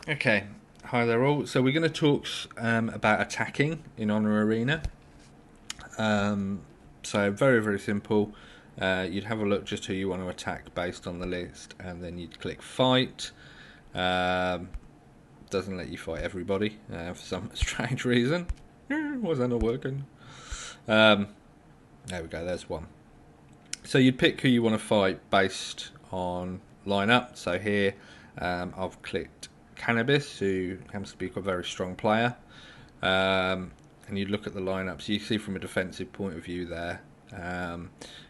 Okay, hi there all. So we're going to talk about attacking in Honor Arena. So very very simple. You'd have a look just who you want to attack based on the list, and then you'd click fight. Um, doesn't let you fight everybody for some strange reason. Was that not working? Um, there we go. There's one. So you'd pick who you want to fight based on lineup. So here I've clicked Cannabis, who happens to be a very strong player. And you look at the lineups, you see from a defensive point of view there.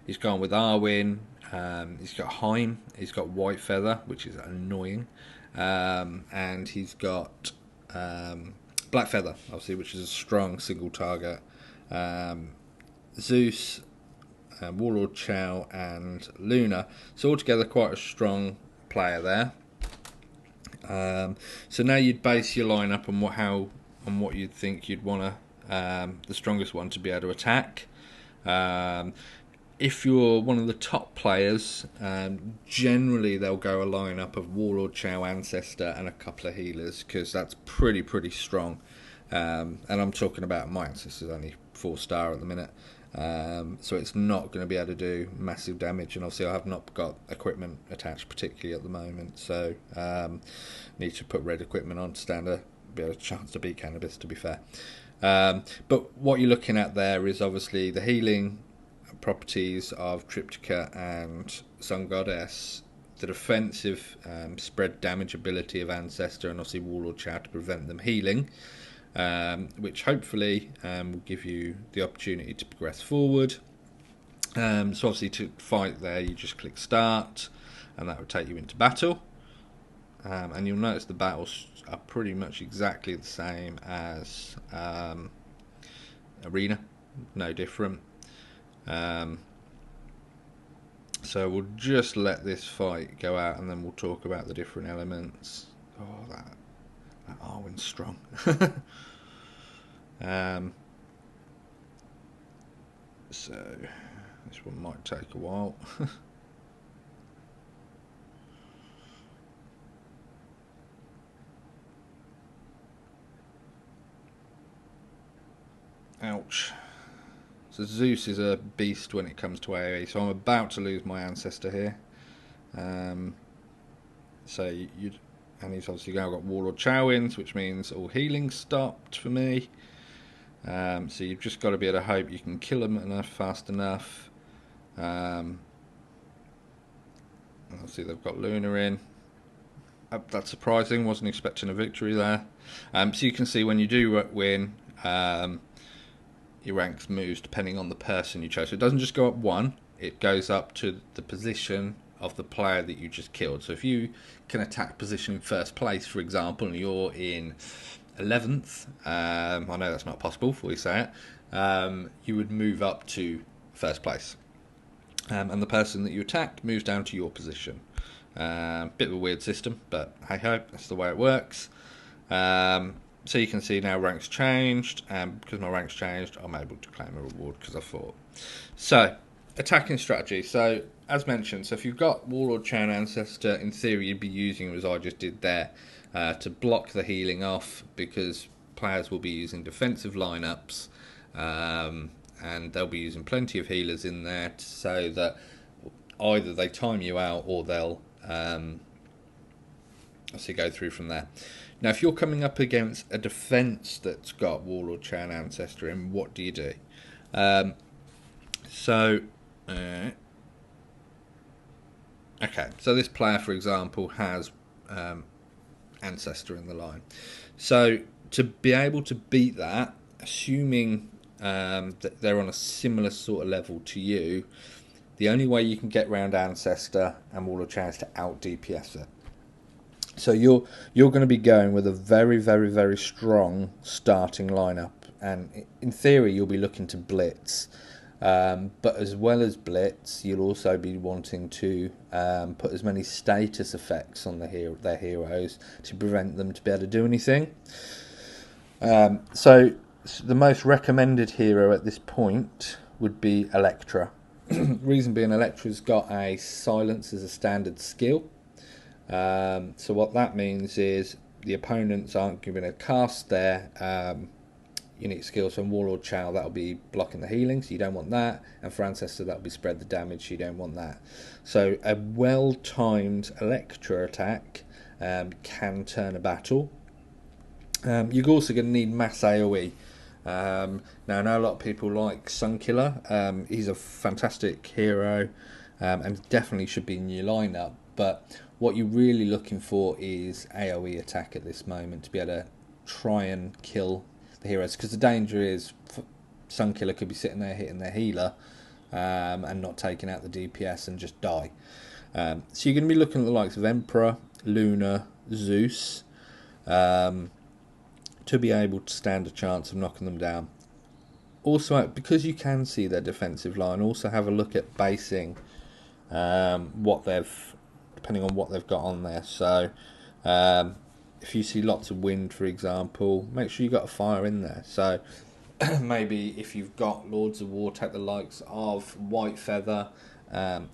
He's gone with Arwin. He's got Heim. He's got White Feather, which is annoying, and he's got Black Feather, obviously, which is a strong single target. Zeus, Warlord Chow, and Luna. So altogether, quite a strong player there. So now you'd base your lineup on what you'd think you'd want to the strongest one to be able to attack. If you're one of the top players, generally they'll go a lineup of Warlord, Chow, Ancestor, and a couple of healers because that's pretty strong. And I'm talking about my Ancestor's only 4-star at the minute. So it's not going to be able to do massive damage, and obviously I have not got equipment attached particularly at the moment, so need to put red equipment on to stand a chance to beat Cannabis, to be fair. But what you're looking at there is obviously the healing properties of Triptycha and Sun Goddess, the defensive spread damage ability of Ancestor, and obviously Warlord Chow to prevent them healing. Which hopefully will give you the opportunity to progress forward. So obviously to fight there, you just click start, and that will take you into battle. And you'll notice the battles are pretty much exactly the same as Arena, no different. So we'll just let this fight go out, and then we'll talk about the different elements. Oh, that Arwen's strong. So this one might take a while. Ouch. So Zeus is a beast when it comes to AoE, so I'm about to lose my Ancestor here. So you'd, and he's obviously now got Warlord Chowins, which means all healing stopped for me. So you've just got to be able to hope you can kill them enough fast enough. Obviously they've got Luna in. That's surprising. Wasn't expecting a victory there. So you can see when you do win, your ranks moves depending on the person you chose. So it doesn't just go up one; it goes up to the position of the player that you just killed. So if you can attack position in first place, for example, and you're in 11th, I know that's not possible before you say it, you would move up to first place. And the person that you attacked moves down to your position. Bit of a weird system, but hey ho, that's the way it works. So you can see now ranks changed, and because my ranks changed, I'm able to claim a reward because I fought. So, attacking strategy. So, as mentioned, so if you've got Warlord, Chow, Ancestor, in theory you'd be using them as I just did there to block the healing off, because players will be using defensive lineups, and they'll be using plenty of healers in there so that either they time you out or they'll obviously go through from there. Now, if you're coming up against a defense that's got Warlord, Chow, and Ancestor in, what do you do? So, okay, so this player, for example, has Ancestor in the line. So, to be able to beat that, assuming that they're on a similar sort of level to you, the only way you can get round Ancestor and Warlord Chow is to out DPS it. So you're going to be going with a very strong starting lineup, and in theory you'll be looking to blitz, but as well as blitz, you'll also be wanting to put as many status effects on their heroes to prevent them to be able to do anything. So the most recommended hero at this point would be Electra. Reason being, Electra's got a silence as a standard skill. So what that means is the opponents aren't giving a cast their unique skills from Warlord Chow, that'll be blocking the healing, so you don't want that, and for Ancestor that'll be spread the damage, so you don't want that. So a well-timed Electra attack can turn a battle. You're also going to need mass AoE. Now I know a lot of people like Sunkiller. He's a fantastic hero and definitely should be in your lineup, but what you're really looking for is AoE attack at this moment to be able to try and kill the heroes, because the danger is Sunkiller could be sitting there hitting their healer and not taking out the DPS and just die. So you're going to be looking at the likes of Emperor, Luna, Zeus to be able to stand a chance of knocking them down. Also, because you can see their defensive line, also have a look at basing what they've, depending on what they've got on there. So if you see lots of wind, for example, make sure you've got a fire in there. So maybe if you've got Lords of War, take the likes of White Feather.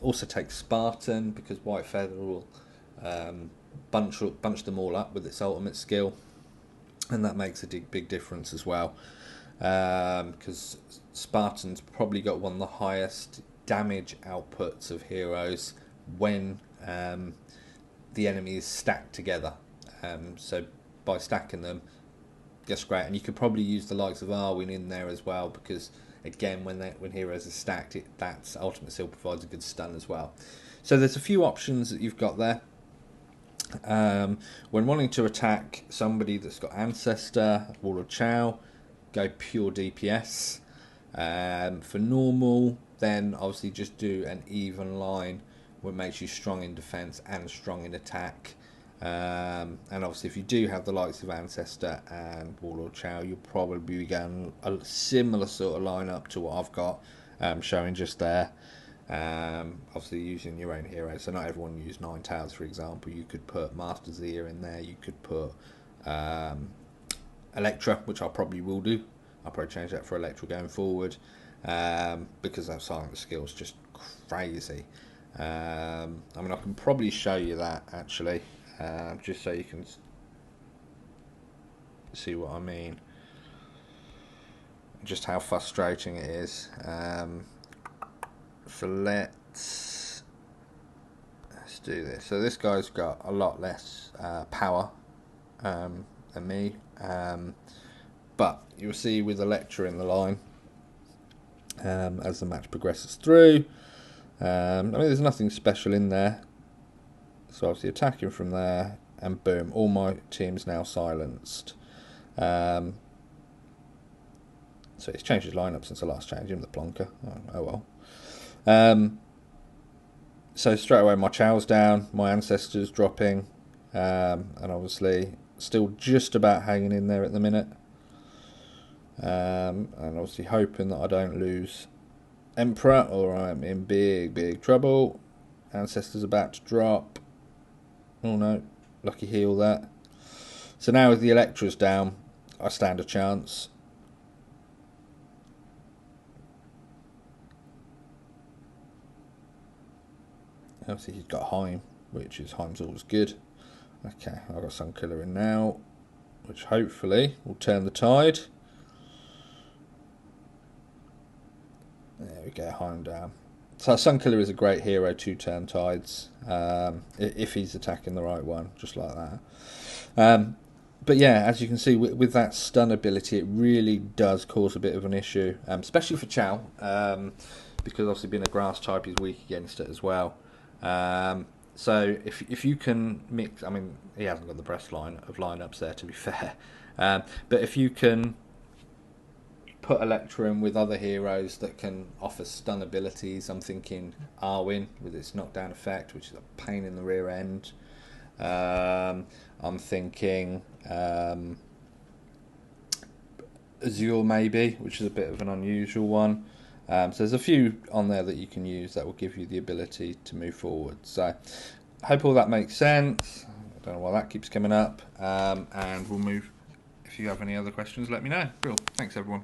Also take Spartan, because White Feather will bunch them all up with its ultimate skill, and that makes a big difference as well, because Spartan's probably got one of the highest damage outputs of heroes when the enemy is stacked together. So by stacking them, that's great, and you could probably use the likes of Arwen in there as well, because again, when heroes are stacked, that's ultimate seal provides a good stun as well. So there's a few options that you've got there. When wanting to attack somebody that's got Ancestor, Warlord Chow, go pure DPS. For normal, then obviously just do an even line, what makes you strong in defense and strong in attack. And obviously if you do have the likes of Ancestor and Warlord Chow, you'll probably be going a similar sort of lineup to what I've got showing just there. Obviously using your own heroes, so not everyone use Nine Tails, for example. You could put Master Zia in there, you could put Electra, which I probably will do. I'll probably change that for Electra going forward, because that silent skill is just crazy. I mean, I can probably show you that actually, just so you can see what I mean, just how frustrating it is. So let's do this. So this guy's got a lot less power than me, but you'll see with Electra in the line, as the match progresses through, I mean, there's nothing special in there. So obviously attacking from there, and boom, all my team's now silenced. So it's changed his lineup since I last changed him, the plonker. Oh well. So straight away my Chow's down, my Ancestor's dropping, and obviously still just about hanging in there at the minute, and obviously hoping that I don't lose Emperor or I'm in big trouble. Ancestor's about to drop. Oh no, lucky heal that. So now with the Electra's down, I stand a chance. Obviously he's got Heim, which is Heim's always good. Okay, I've got Sunkiller in now, which hopefully will turn the tide. There we go, Heim down. So Sunkiller is a great hero to turn tides, if he's attacking the right one, just like that. But yeah, as you can see, with that stun ability, it really does cause a bit of an issue, especially for Chow, because obviously being a grass type, he's weak against it as well. So if you can mix, I mean, he hasn't got the best line of lineups there, to be fair, but if you can put Electra in with other heroes that can offer stun abilities, I'm thinking Arwen with its knockdown effect, which is a pain in the rear end. I'm thinking Azure maybe, which is a bit of an unusual one. So there's a few on there that you can use that will give you the ability to move forward. So I hope all that makes sense. I don't know why that keeps coming up. And we'll move. If you have any other questions, let me know. Cool. Thanks, everyone.